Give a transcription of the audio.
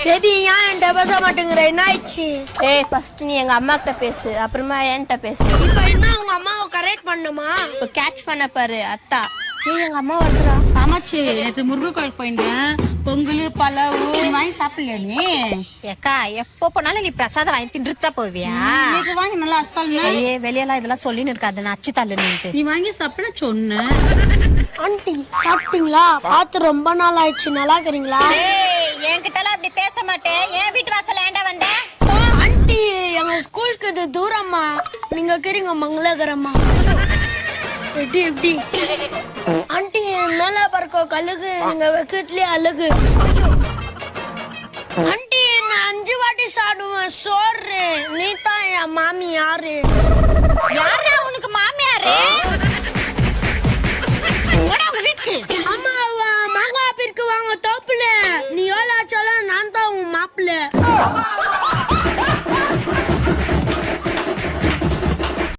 Baby ஏன் என்கிட்ட பேச மாட்டேங்கிற? என்ன ஆயிடுச்சு? ஏய் ஃபர்ஸ்ட் நீ எங்க அம்மா கிட்ட பேசு, அப்புறமா என்கிட்ட பேசு. இப்ப என்ன உங்க அம்மாவை கரெக்ட் பண்ணுமா? இப்போ கேட்ச் பண்ண பாரு அத்தா. ஏய் எங்க அம்மா வருதுடா. ஆமாச்சி, நேத்து முருகன் கோயில் போயிருந்தேன். பொங்கல் பலாவு வாங்கி சாப்பிடலையா நீ? ஏக்கா எப்போ போனாலும் நீ பிரசாதம் வாங்கி தின்றுதா போவியா? நேத்து வாங்கி நல்லா அஸ்தால். ஐயே வெளியெல்லாம் இதெல்லாம் சொல்லின்னு இருக்காது, நான் அச்சு தள்ளுன்னுட்டு. நீ வாங்கி சாப்பிட சொன்ன. ஆண்டி சாப்பிட்டீங்களா? பார்த்து ரொம்ப நாள் ஆயிடுச்சு. நல்லா இருக்கிறீங்களா? என்கிட்ட எல்லாம் அப்படி பேச மாட்டேன். என் வீட்டு வாசல் ஏண்டா வந்த? ஆண்டி எங்க ஸ்கூலுக்கு இது தூரமா, நீங்க இருக்கிறீங்க மங்களகரமா. எப்படி எப்படி ஆண்டி மேல பறக்க கழுகு, நீங்க வெக்கட்லயே அழுகு. ஆண்டி நான் 5 வாட்டி சாப்பிடுவேன் சோறு. நீ தான் என் மாமி. யாரு யாரா உனக்கு மாமியாரு? அம்மா மாங்காய் பிற்கு வாங்க தோப்புல. நீ எவ்வளோ ஆச்சாலும் நான் தான் உன் மாப்பிள்ள.